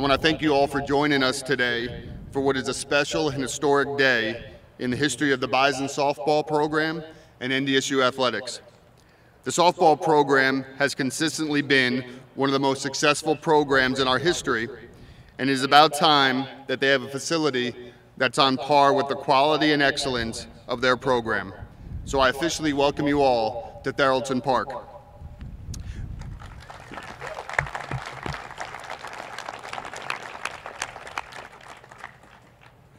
want to thank you all for joining us today for what is a special and historic day in the history of the Bison softball program and NDSU athletics. The softball program has consistently been one of the most successful programs in our history, and it is about time that they have a facility that's on par with the quality and excellence of their program. So I officially welcome you all to Tharaldson Park.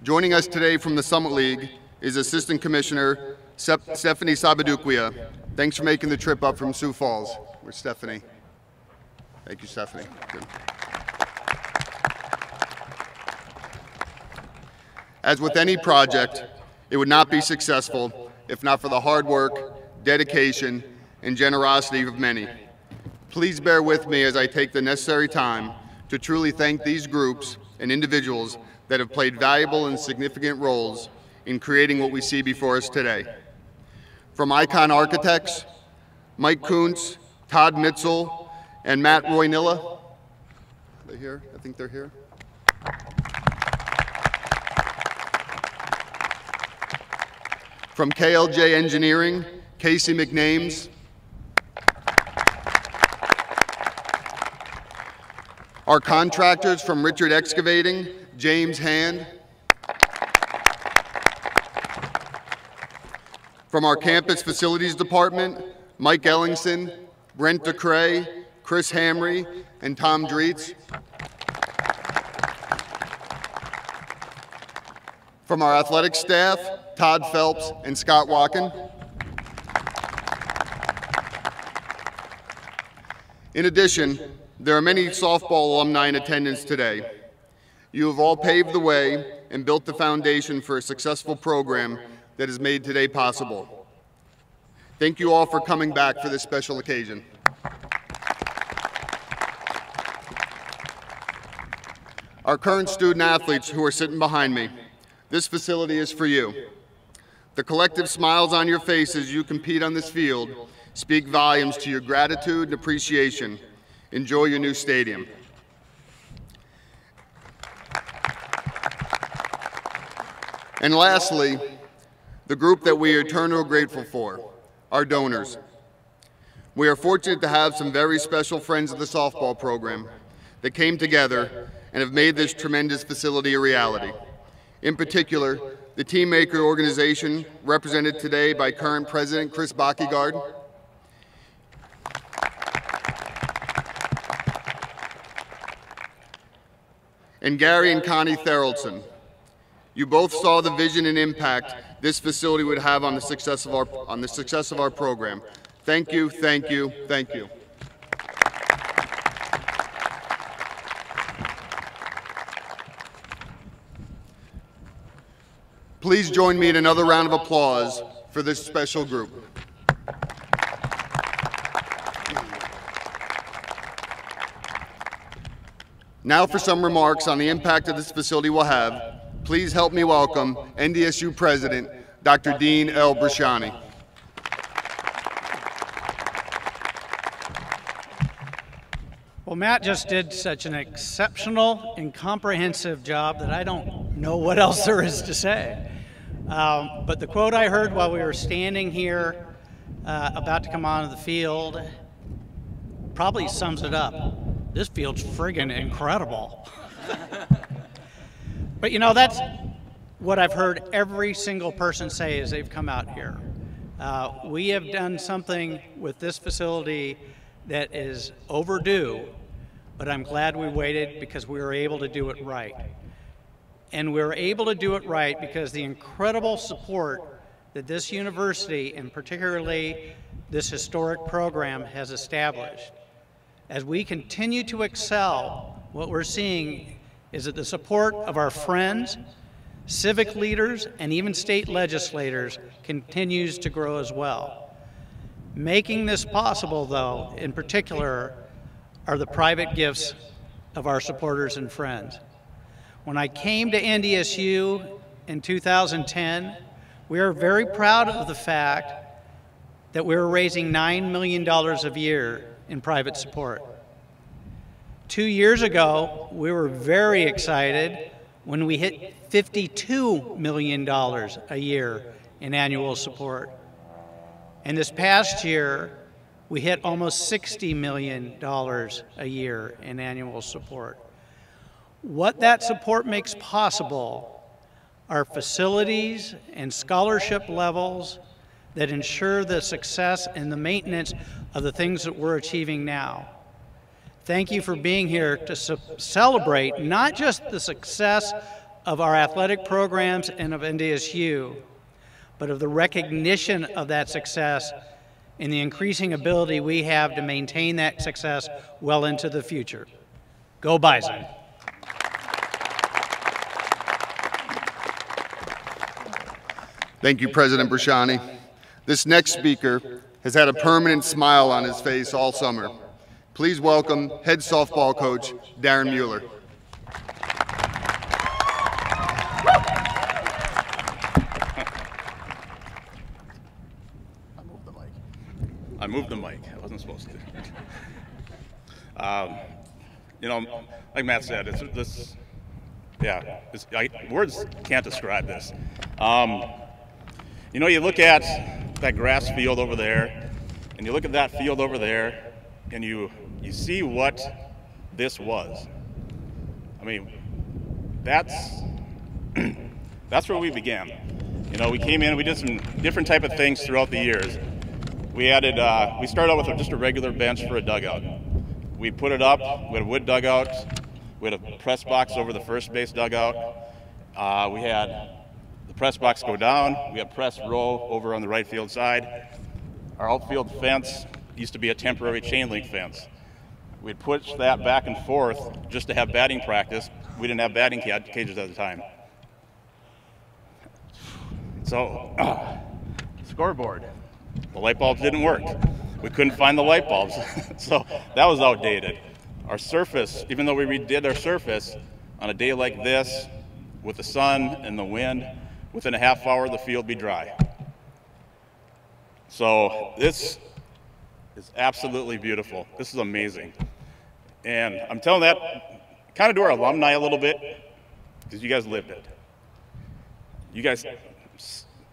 Joining us today from the Summit League is Assistant Commissioner Stephanie Sabaduquia. Thanks for making the trip up from Sioux Falls. Where's Stephanie? Thank you, Stephanie. Good. As with any project, it would not be successful if not for the hard work, dedication, and generosity of many. Please bear with me as I take the necessary time to truly thank these groups and individuals that have played valuable and significant roles in creating what we see before us today. From icon architects, Mike Kuntz, Todd Mitzel, and Matt Roynilla. Are they here? I think they're here. From KLJ Engineering, Casey McNames. Our contractors from Richard Excavating, James Hand. From our campus facilities department, Mike Ellingson, Brent DeCray, Chris Hamry, and Tom Dreetz. From our athletic staff, Todd Phelps and Scott Wacken. In addition, there are many softball alumni in attendance today. You have all paved the way and built the foundation for a successful program that has made today possible. Thank you all for coming back for this special occasion. Our current student athletes who are sitting behind me, this facility is for you. The collective smiles on your faces as you compete on this field speak volumes to your gratitude and appreciation. Enjoy your new stadium. And lastly, the group that we are eternally grateful for, our donors. We are fortunate to have some very special friends of the softball program that came together and have made this tremendous facility a reality. In particular, the Teammaker organization, represented today by current President Chris Backyguard, and Gary and Connie Tharaldson. You both saw the vision and impact this facility would have on the success of our program. Thank you, thank you, thank you. Please join me in another round of applause for this special group. Now for some remarks on the impact that this facility will have. Please help me welcome NDSU President, Dr. Dean L. Brashani. Well, Matt just did such an exceptional and comprehensive job that I don't know what else there is to say. But the quote I heard while we were standing here about to come onto the field probably sums it up. This field's friggin' incredible. But you know, that's what I've heard every single person say as they've come out here. We have done something with this facility that is overdue, but I'm glad we waited because we were able to do it right. And we were able to do it right because the incredible support that this university, and particularly this historic program, has established. As we continue to excel, what we're seeing is that the support of our friends, civic leaders, and even state legislators continues to grow as well. Making this possible, though, in particular, are the private gifts of our supporters and friends. When I came to NDSU in 2010, we are very proud of the fact that we were raising $9 million a year in private support. 2 years ago, we were very excited when we hit $52 million a year in annual support. And this past year, we hit almost $60 million a year in annual support. What that support makes possible are facilities and scholarship levels that ensure the success and the maintenance of the things that we're achieving now. Thank you for being here to celebrate not just the success of our athletic programs and of NDSU, but of the recognition of that success and the increasing ability we have to maintain that success well into the future. Go Bison! Thank you, President Brashani. This next speaker has had a permanent smile on his face all summer. Please welcome head softball coach, Darren Mueller. I moved the mic. I wasn't supposed to. You know, like Matt said, words can't describe this. You know, you look at that grass field over there, and you look at that field over there, and you see what this was. I mean, that's where we began. You know, we came in, we did some different type of things throughout the years. We added, we started out with just a regular bench for a dugout. We put it up, we had a wood dugout, we had a press box over the first base dugout. We had the press box go down, we had press row over on the right field side. Our outfield fence used to be a temporary chain link fence. We'd push that back and forth just to have batting practice. We didn't have batting cages at the time. So, scoreboard. The light bulbs didn't work. We couldn't find the light bulbs. So that was outdated. Our surface, even though we redid our surface, on a day like this, with the sun and the wind, within a half hour the field would be dry. So this is absolutely beautiful. This is amazing. And I'm telling that kind of to our alumni a little bit, because you guys lived it. You guys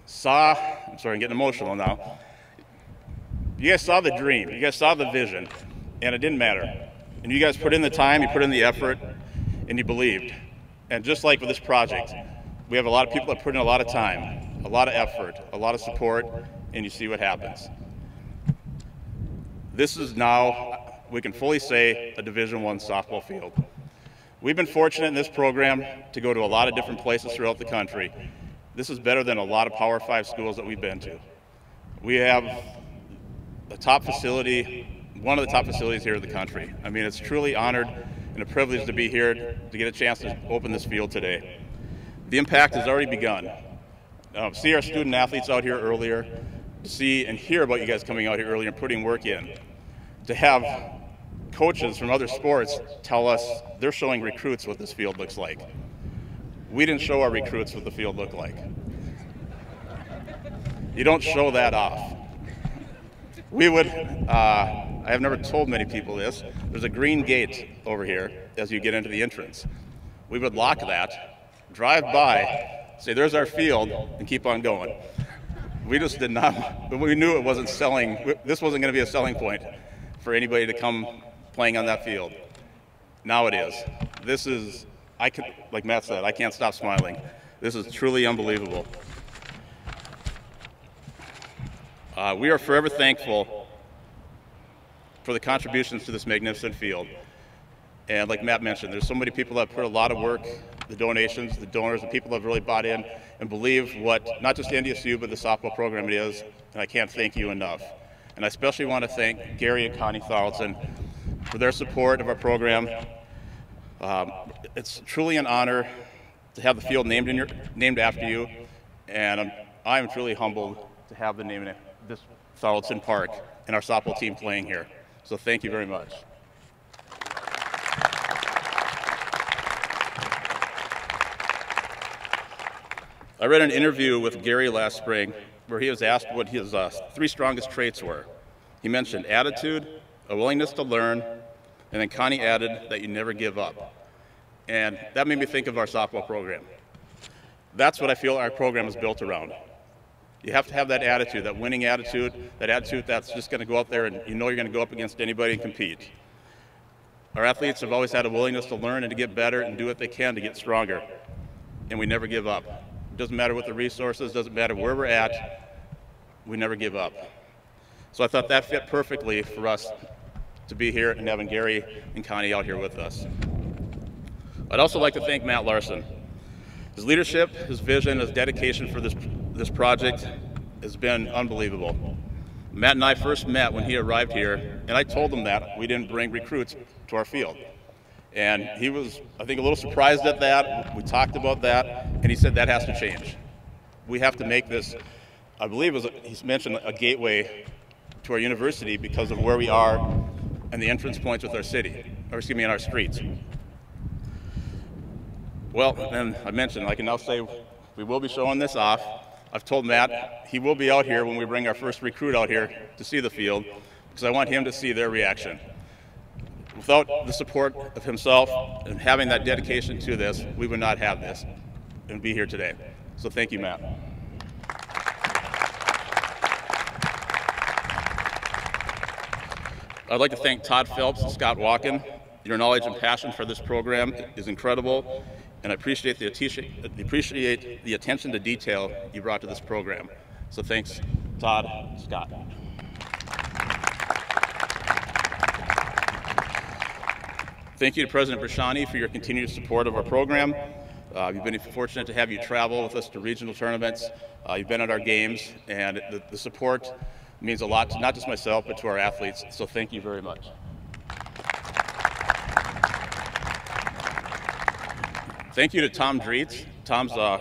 saw, I'm sorry, I'm getting emotional now. You guys saw the dream, you guys saw the vision, and it didn't matter. And you guys put in the time, you put in the effort, and you believed. And just like with this project, we have a lot of people that put in a lot of time, a lot of effort, a lot of support, and you see what happens. This is now, we can fully say, a Division I softball field. We've been fortunate in this program to go to a lot of different places throughout the country. This is better than a lot of Power 5 schools that we've been to. We have the top facility, one of the top facilities here in the country. I mean, it's truly honored and a privilege to be here to get a chance to open this field today. The impact has already begun. See our student athletes out here earlier, see and hear about you guys coming out here earlier and putting work in. To have coaches from other sports tell us they're showing recruits what this field looks like. We didn't show our recruits what the field looked like. You don't show that off. We would, I have never told many people this, there's a green gate over here as you get into the entrance. We would lock that, drive by, say there's our field, and keep on going. We just did not, we knew it wasn't selling, this wasn't going to be a selling point for anybody to come playing on that field. Now it is. This is, like Matt said, I can't stop smiling. This is truly unbelievable. We are forever thankful for the contributions to this magnificent field. And like Matt mentioned, there's so many people that put a lot of work, the donations, the donors, the people that have really bought in and believe what not just NDSU but the softball program it is, and I can't thank you enough. And I especially want to thank Gary and Connie Tharaldson for their support of our program. It's truly an honor to have the field named after you, and I'm truly humbled to have the name of this Tharaldson Park and our softball team playing here. So thank you very much. I read an interview with Gary last spring where he was asked what his 3 strongest traits were. He mentioned attitude, a willingness to learn, And then Connie added that you never give up. And that made me think of our softball program. That's what I feel our program is built around. You have to have that attitude, that winning attitude, that attitude that's just going to go out there and you know you're going to go up against anybody and compete. Our athletes have always had a willingness to learn and to get better and do what they can to get stronger. And we never give up. It doesn't matter what the resources, doesn't matter where we're at, we never give up. So I thought that fit perfectly for us to be here and having Gary and Connie out here with us. I'd also like to thank Matt Larsen. His leadership, his vision, his dedication for this project has been unbelievable. Matt and I first met when he arrived here, and I told him that we didn't bring recruits to our field. And he was, I think, a little surprised at that. We talked about that, and he said that has to change. We have to make this, I believe he's mentioned a gateway to our university because of where we are and the entrance points with our city, or excuse me, in our streets. Well, then I mentioned, I can now say we will be showing this off. I've told Matt he will be out here when we bring our first recruit out here to see the field because I want him to see their reaction. Without the support of himself and having that dedication to this, we would not have this and be here today. So thank you, Matt. I'd like to thank Todd Phelps and Scott Walken. Your knowledge and passion for this program is incredible, and I appreciate the attention to detail you brought to this program. So thanks, Todd, Scott. Thank you to President Brashani for your continued support of our program. We've been fortunate to have you travel with us to regional tournaments. You've been at our games, and the support means a lot to not just myself, but to our athletes. So thank you very much. Thank you to Tom Dreetz.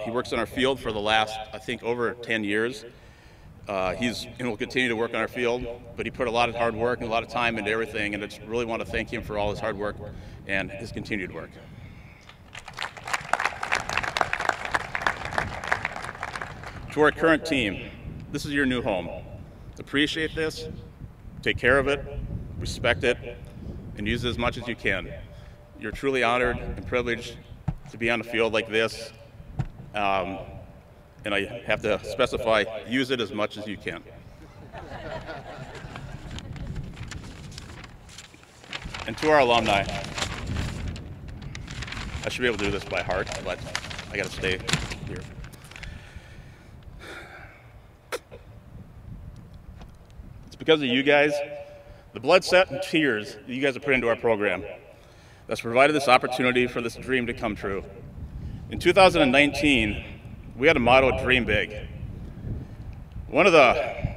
He works on our field for the last, I think, over 10 years. Will continue to work on our field, but he put a lot of hard work and a lot of time into everything, and I just really want to thank him for all his hard work and his continued work. To our current team, this is your new home. Appreciate this, take care of it, respect it, and use it as much as you can. You're truly honored and privileged to be on a field like this, and I have to specify, use it as much as you can. And to our alumni, I should be able to do this by heart, but I gotta stay here. Because of you guys, the blood, sweat, and tears that you guys have put into our program that's provided this opportunity for this dream to come true. In 2019, we had a motto, dream big. One of the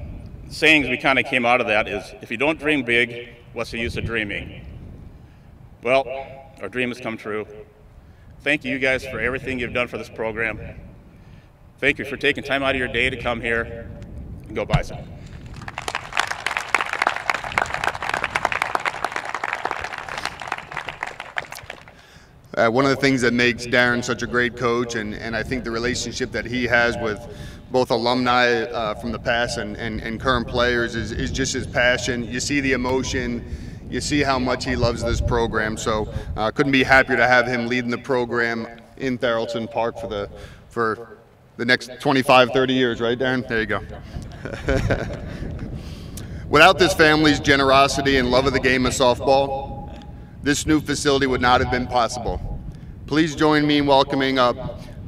sayings we kind of came out of that is, if you don't dream big, what's the use of dreaming? Well, our dream has come true. Thank you guys for everything you've done for this program. Thank you for taking time out of your day to come here and go Bison. One of the things that makes Darren such a great coach, and I think the relationship that he has with both alumni from the past and current players is just his passion. You see the emotion, you see how much he loves this program. So couldn't be happier to have him leading the program in Tharaldson Park for the next 25, 30 years, right, Darren? There you go. Without this family's generosity and love of the game of softball, this new facility would not have been possible. Please join me in welcoming up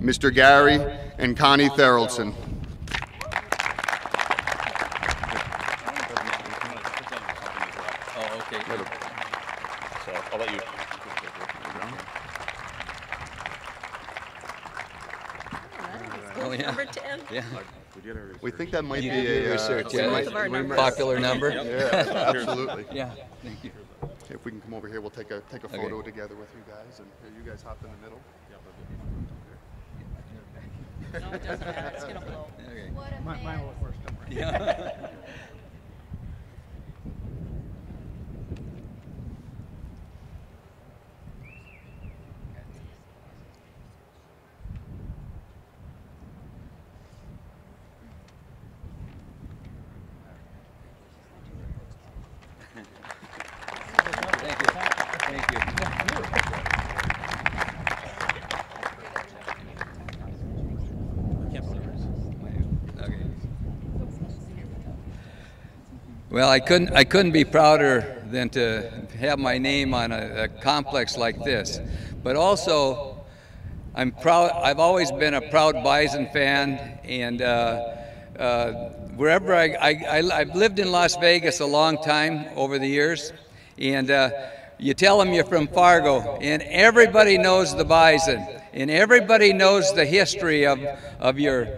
Mr. Gary and Connie Tharaldson. Oh, okay. So I'll let you. Oh, yeah. Number 10. Yeah. We think that might be You did a research, yeah. Both of our numbers. Popular number. Yeah, absolutely. Yeah, thank you. If we can come over here, we'll take a photo together with you guys, and here, you guys hop in the middle. No, it doesn't matter. It's going to blow. Okay. Mine will look worse, don't worry. Yeah. Thank you. Well, I couldn't be prouder than to have my name on a complex like this. But also, I'm proud. I've always been a proud Bison fan, and wherever I've lived in Las Vegas a long time over the years, and you tell them you're from Fargo, and everybody knows the Bison, and everybody knows the history of your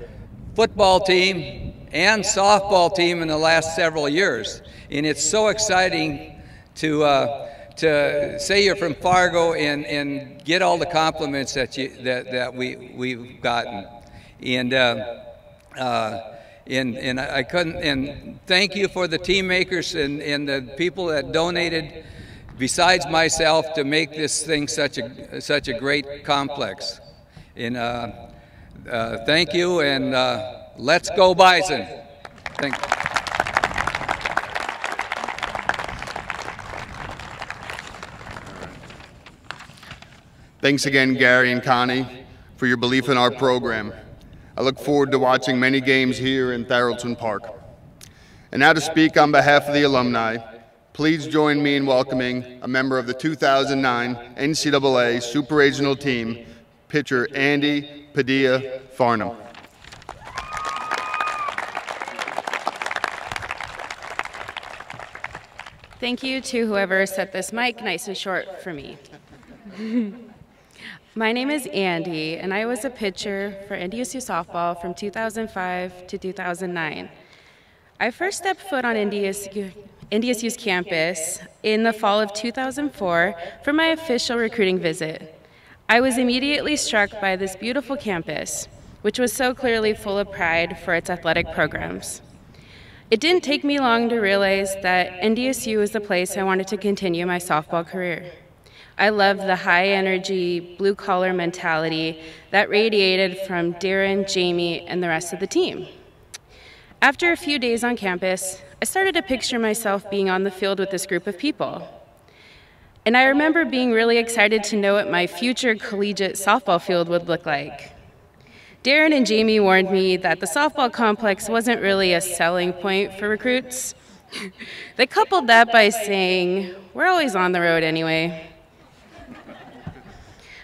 football team and softball team in the last several years. And it's so exciting to say you're from Fargo and get all the compliments that we've gotten. And I couldn't, and thank you for the team makers and the people that donated besides myself to make this thing such a great complex. And thank you, and let's go Bison. Thank you. Thanks again, Gary and Connie, for your belief in our program. I look forward to watching many games here in Tharaldson Park. And now to speak on behalf of the alumni, please join me in welcoming a member of the 2009 NCAA Super Regional Team, pitcher Andy Padilla Farnum. Thank you to whoever set this mic nice and short for me. My name is Andy, and I was a pitcher for NDSU softball from 2005 to 2009. I first stepped foot on NDSU's campus in the fall of 2004 for my official recruiting visit. I was immediately struck by this beautiful campus, which was so clearly full of pride for its athletic programs. It didn't take me long to realize that NDSU was the place I wanted to continue my softball career. I loved the high-energy, blue-collar mentality that radiated from Darren, Jamie, and the rest of the team. After a few days on campus, I started to picture myself being on the field with this group of people. And I remember being really excited to know what my future collegiate softball field would look like. Darren and Jamie warned me that the softball complex wasn't really a selling point for recruits. They coupled that by saying, "We're always on the road anyway."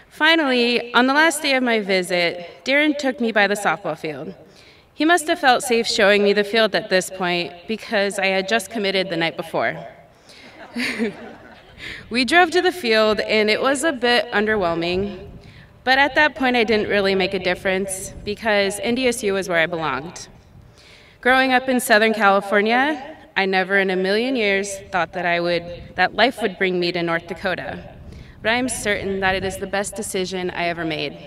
Finally, on the last day of my visit, Darren took me by the softball field. He must have felt safe showing me the field at this point because I had just committed the night before. We drove to the field, and it was a bit underwhelming. But at that point, I didn't really make a difference because NDSU was where I belonged. Growing up in Southern California, I never in a million years thought that life would bring me to North Dakota. But I am certain that it is the best decision I ever made.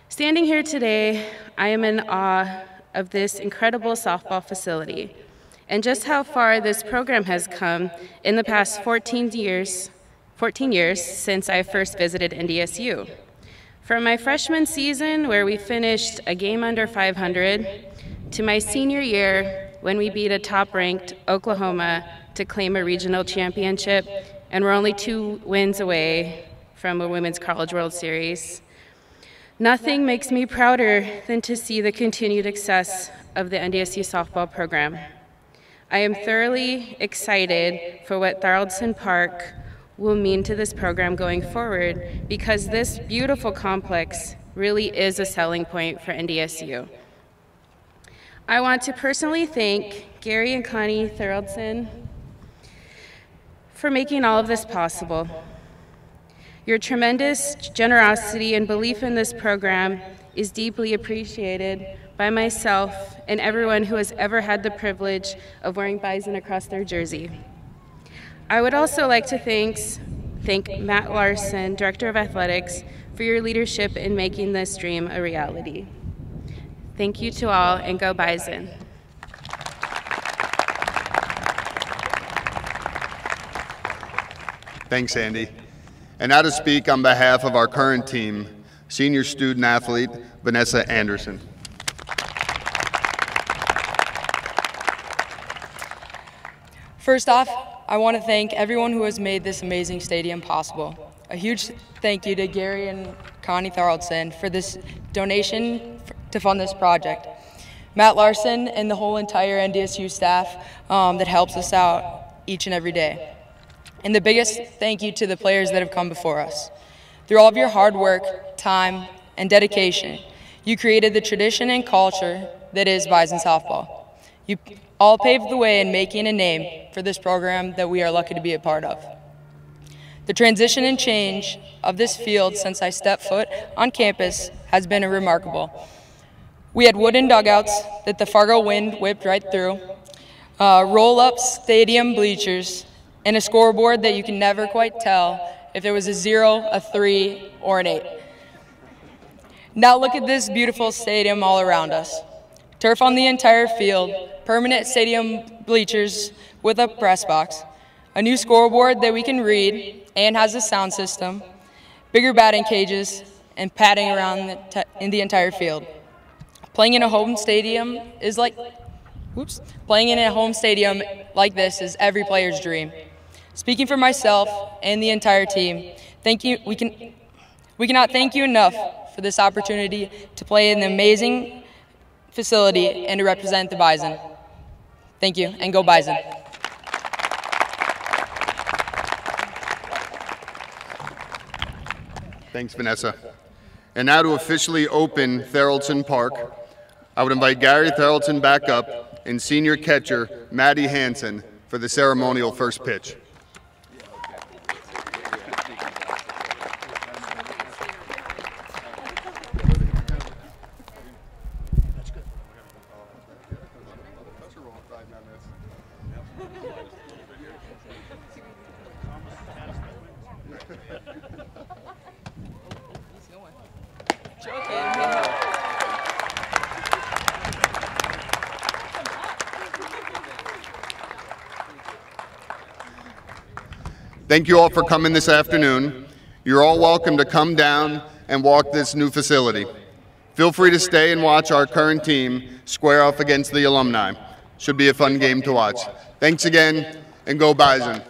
Standing here today, I am in awe of this incredible softball facility and just how far this program has come in the past 14 years since I first visited NDSU. From my freshman season, where we finished a game under 500, to my senior year, when we beat a top-ranked Oklahoma to claim a regional championship, and we're only 2 wins away from a Women's College World Series. Nothing makes me prouder than to see the continued success of the NDSU softball program. I am thoroughly excited for what Tharaldson Park will mean to this program going forward because this beautiful complex really is a selling point for NDSU. I want to personally thank Gary and Connie Tharaldson for making all of this possible. Your tremendous generosity and belief in this program is deeply appreciated by myself and everyone who has ever had the privilege of wearing Bison across their jersey. I would also like to thank Matt Larsen, Director of Athletics, for your leadership in making this dream a reality. Thank you to all, and go Bison. Thanks, Andy. And now to speak on behalf of our current team, senior student athlete Vanessa Anderson. First off, I want to thank everyone who has made this amazing stadium possible. A huge thank you to Gary and Connie Tharaldson for this donation to fund this project. Matt Larsen, and the whole entire NDSU staff that helps us out each and every day. And the biggest thank you to the players that have come before us. Through all of your hard work, time, and dedication, you created the tradition and culture that is Bison softball. You all paved the way in making a name for this program that we are lucky to be a part of. The transition and change of this field since I stepped foot on campus has been remarkable. We had wooden dugouts that the Fargo wind whipped right through, roll-up stadium bleachers, and a scoreboard that you can never quite tell if it was a 0, a 3, or an 8. Now look at this beautiful stadium all around us. Turf on the entire field, permanent stadium bleachers with a press box, a new scoreboard that we can read and has a sound system, bigger batting cages, and padding around in the entire field. Playing in a home stadium is like, playing in a home stadium like this is every player's dream. Speaking for myself and the entire team, thank you. We cannot thank you enough for this opportunity to play in the amazing facility and to represent the Bison. Thank you, and go Bison. Thanks, Vanessa. And now to officially open Tharaldson Park, I would invite Gary Tharaldson back up and senior catcher Maddie Hansen for the ceremonial first pitch. Thank you all for coming this afternoon. You're all welcome to come down and walk this new facility. Feel free to stay and watch our current team square off against the Alumni. Should be a fun game to watch. Thanks again, and go Bison.